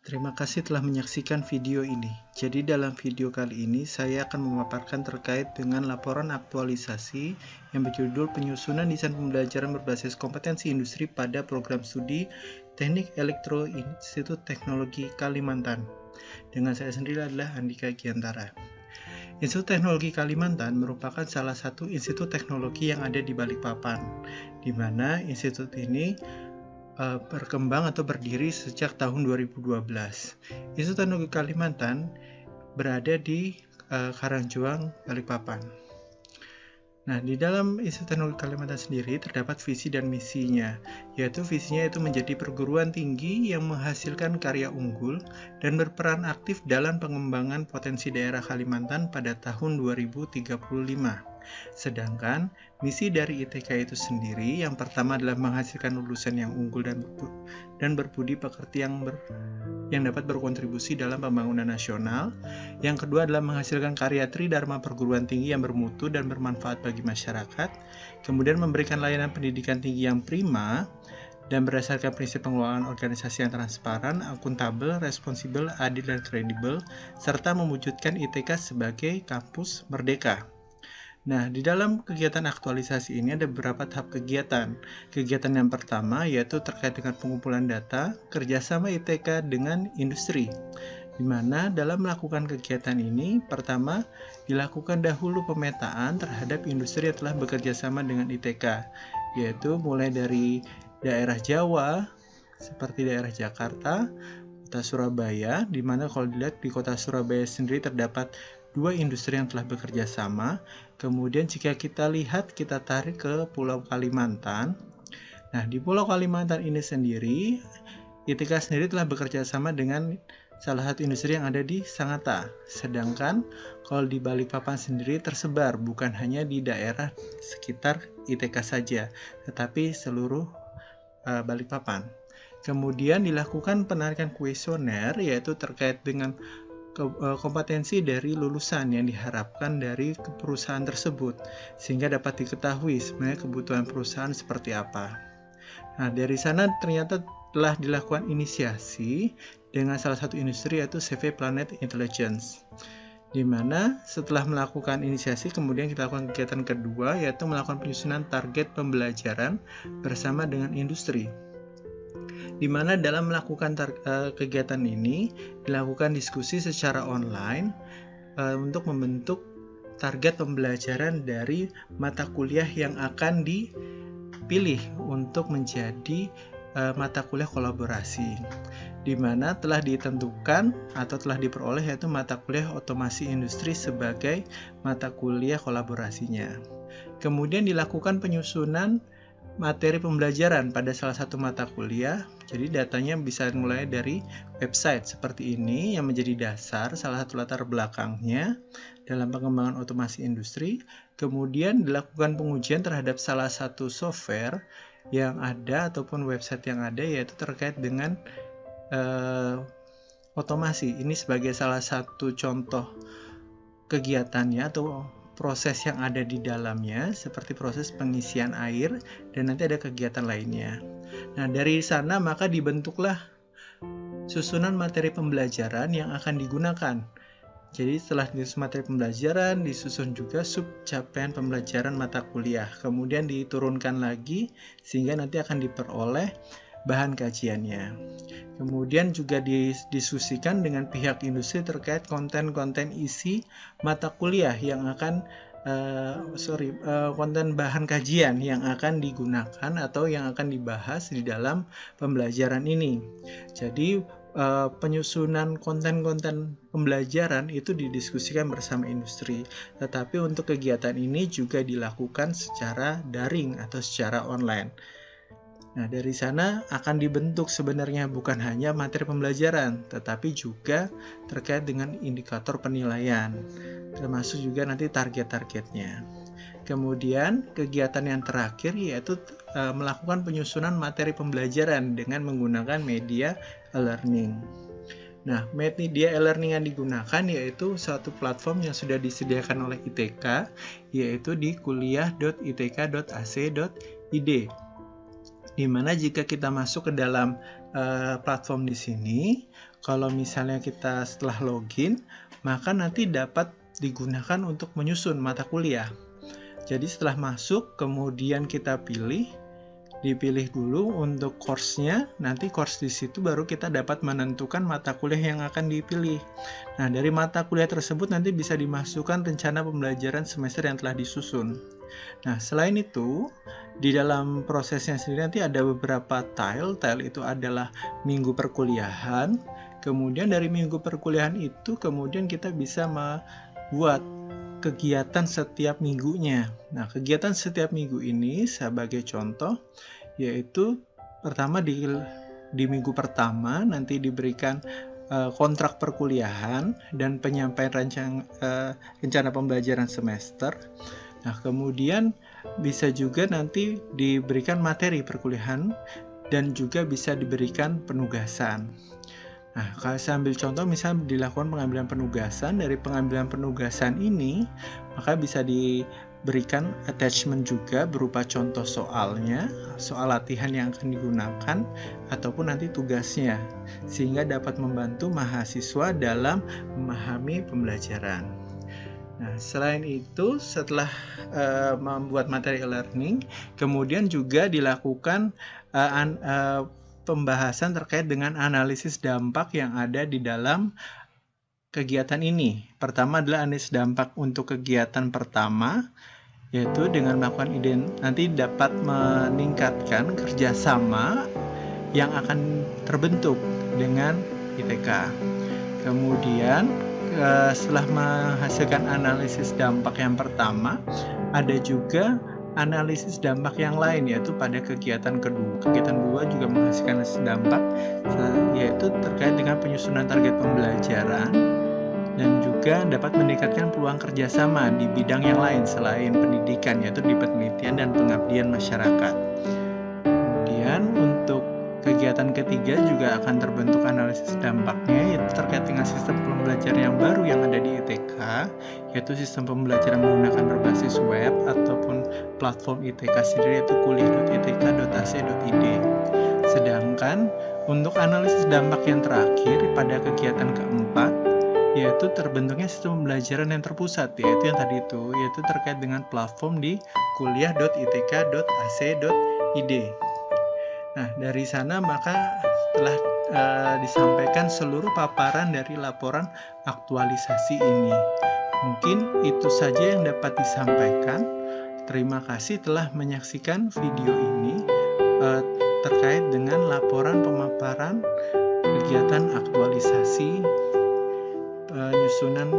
Terima kasih telah menyaksikan video ini. Jadi dalam video kali ini saya akan memaparkan terkait dengan laporan aktualisasi yang berjudul Penyusunan Desain Pembelajaran Berbasis Kompetensi Industri pada Program Studi Teknik Elektro Institut Teknologi Kalimantan. Dengan saya sendiri adalah Andika Giantara. Institut Teknologi Kalimantan merupakan salah satu institut teknologi yang ada di Balikpapan, di mana institut ini berkembang atau berdiri sejak tahun 2012. Institut Teknologi Kalimantan berada di Karangjuang, Balikpapan. Nah, di dalam Institut Teknologi Kalimantan sendiri terdapat visi dan misinya, yaitu visinya itu menjadi perguruan tinggi yang menghasilkan karya unggul dan berperan aktif dalam pengembangan potensi daerah Kalimantan pada tahun 2035. Sedangkan misi dari ITK itu sendiri yang pertama adalah menghasilkan lulusan yang unggul dan berbudi pekerti yang dapat berkontribusi dalam pembangunan nasional. Yang kedua adalah menghasilkan karya tridharma perguruan tinggi yang bermutu dan bermanfaat bagi masyarakat. Kemudian memberikan layanan pendidikan tinggi yang prima dan berdasarkan prinsip pengelolaan organisasi yang transparan, akuntabel, responsibel, adil, dan kredibel, serta mewujudkan ITK sebagai kampus merdeka. Nah, di dalam kegiatan aktualisasi ini ada beberapa tahap kegiatan. Kegiatan yang pertama yaitu terkait dengan pengumpulan data, kerjasama ITK dengan industri. Di mana dalam melakukan kegiatan ini, pertama dilakukan dahulu pemetaan terhadap industri yang telah bekerja sama dengan ITK, yaitu mulai dari daerah Jawa, seperti daerah Jakarta, kota Surabaya, di mana kalau dilihat di kota Surabaya sendiri terdapat 2 industri yang telah bekerja sama. Kemudian jika kita lihat, kita tarik ke Pulau Kalimantan. Nah, di Pulau Kalimantan ini sendiri, ITK sendiri telah bekerja sama dengan salah satu industri yang ada di Sangatta. Sedangkan kalau di Balikpapan sendiri tersebar, bukan hanya di daerah sekitar ITK saja, tetapi seluruh Balikpapan. Kemudian dilakukan penarikan kuesioner, yaitu terkait dengan kompetensi dari lulusan yang diharapkan dari perusahaan tersebut, sehingga dapat diketahui sebenarnya kebutuhan perusahaan seperti apa. Nah, dari sana ternyata telah dilakukan inisiasi dengan salah satu industri yaitu CV Planet Intelligence, di mana setelah melakukan inisiasi kemudian kita lakukan kegiatan kedua yaitu melakukan penyusunan target pembelajaran bersama dengan industri, di mana dalam melakukan kegiatan ini dilakukan diskusi secara online untuk membentuk target pembelajaran dari mata kuliah yang akan dipilih untuk menjadi mata kuliah kolaborasi, di mana telah ditentukan atau telah diperoleh yaitu mata kuliah otomasi industri sebagai mata kuliah kolaborasinya. Kemudian dilakukan penyusunan materi pembelajaran pada salah satu mata kuliah. Jadi datanya bisa mulai dari website seperti ini yang menjadi dasar salah satu latar belakangnya dalam pengembangan otomasi industri. Kemudian dilakukan pengujian terhadap salah satu software yang ada ataupun website yang ada, yaitu terkait dengan otomasi. Ini sebagai salah satu contoh kegiatannya atau proses yang ada di dalamnya, seperti proses pengisian air dan nanti ada kegiatan lainnya. Nah, dari sana maka dibentuklah susunan materi pembelajaran yang akan digunakan. Jadi setelah disusun materi pembelajaran, disusun juga sub capaian pembelajaran mata kuliah. Kemudian diturunkan lagi sehingga nanti akan diperoleh bahan kajiannya. Kemudian juga didiskusikan dengan pihak industri terkait konten-konten isi mata kuliah yang akan konten bahan kajian yang akan digunakan atau yang akan dibahas di dalam pembelajaran ini. Jadi penyusunan konten-konten pembelajaran itu didiskusikan bersama industri. Tetapi untuk kegiatan ini juga dilakukan secara daring atau secara online. Nah, dari sana akan dibentuk sebenarnya bukan hanya materi pembelajaran, tetapi juga terkait dengan indikator penilaian, termasuk juga nanti target-targetnya. Kemudian kegiatan yang terakhir yaitu melakukan penyusunan materi pembelajaran dengan menggunakan media e-learning. Nah, media e-learning yang digunakan yaitu suatu platform yang sudah disediakan oleh ITK, yaitu di kuliah.itk.ac.id. Di mana jika kita masuk ke dalam platform di sini, kalau misalnya kita setelah login, maka nanti dapat digunakan untuk menyusun mata kuliah. Jadi setelah masuk, kemudian kita dipilih dulu untuk course-nya, nanti course di situ baru kita dapat menentukan mata kuliah yang akan dipilih. Nah, dari mata kuliah tersebut nanti bisa dimasukkan rencana pembelajaran semester yang telah disusun. Nah, selain itu, di dalam prosesnya sendiri nanti ada beberapa tile itu adalah minggu perkuliahan. Kemudian dari minggu perkuliahan itu, kemudian kita bisa membuat kegiatan setiap minggunya. Nah, kegiatan setiap minggu ini sebagai contoh yaitu pertama di minggu pertama nanti diberikan kontrak perkuliahan dan penyampaian rencana pembelajaran semester. Nah, kemudian bisa juga nanti diberikan materi perkuliahan dan juga bisa diberikan penugasan. Nah, kalau saya ambil contoh, misalnya dilakukan pengambilan penugasan, dari pengambilan penugasan ini, maka bisa diberikan attachment juga berupa contoh soalnya, soal latihan yang akan digunakan, ataupun nanti tugasnya, sehingga dapat membantu mahasiswa dalam memahami pembelajaran. Nah, selain itu, setelah membuat materi e-learning, kemudian juga dilakukan pembahasan terkait dengan analisis dampak yang ada di dalam kegiatan ini. Pertama adalah analisis dampak untuk kegiatan pertama, yaitu dengan melakukan nanti dapat meningkatkan kerjasama yang akan terbentuk dengan ITK. Kemudian setelah menghasilkan analisis dampak yang pertama, ada juga analisis dampak yang lain, yaitu pada kegiatan kedua. Kegiatan kedua juga menghasilkan analisis dampak, yaitu terkait dengan penyusunan target pembelajaran dan juga dapat meningkatkan peluang kerjasama di bidang yang lain selain pendidikan, yaitu di penelitian dan pengabdian masyarakat. Kemudian untuk kegiatan ketiga juga akan terbentuk analisis dampaknya, yaitu terkait dengan sistem pembelajaran yang baru yang ada di ITK, yaitu sistem pembelajaran menggunakan berbasis web ataupun platform ITK sendiri, yaitu kuliah.itk.ac.id. Sedangkan untuk analisis dampak yang terakhir pada kegiatan keempat, yaitu terbentuknya sistem pembelajaran yang terpusat, yaitu yang tadi yaitu terkait dengan platform di kuliah.itk.ac.id. Nah, dari sana maka setelah disampaikan seluruh paparan dari laporan aktualisasi ini. Mungkin itu saja yang dapat disampaikan. Terima kasih telah menyaksikan video ini terkait dengan laporan pemaparan kegiatan aktualisasi penyusunan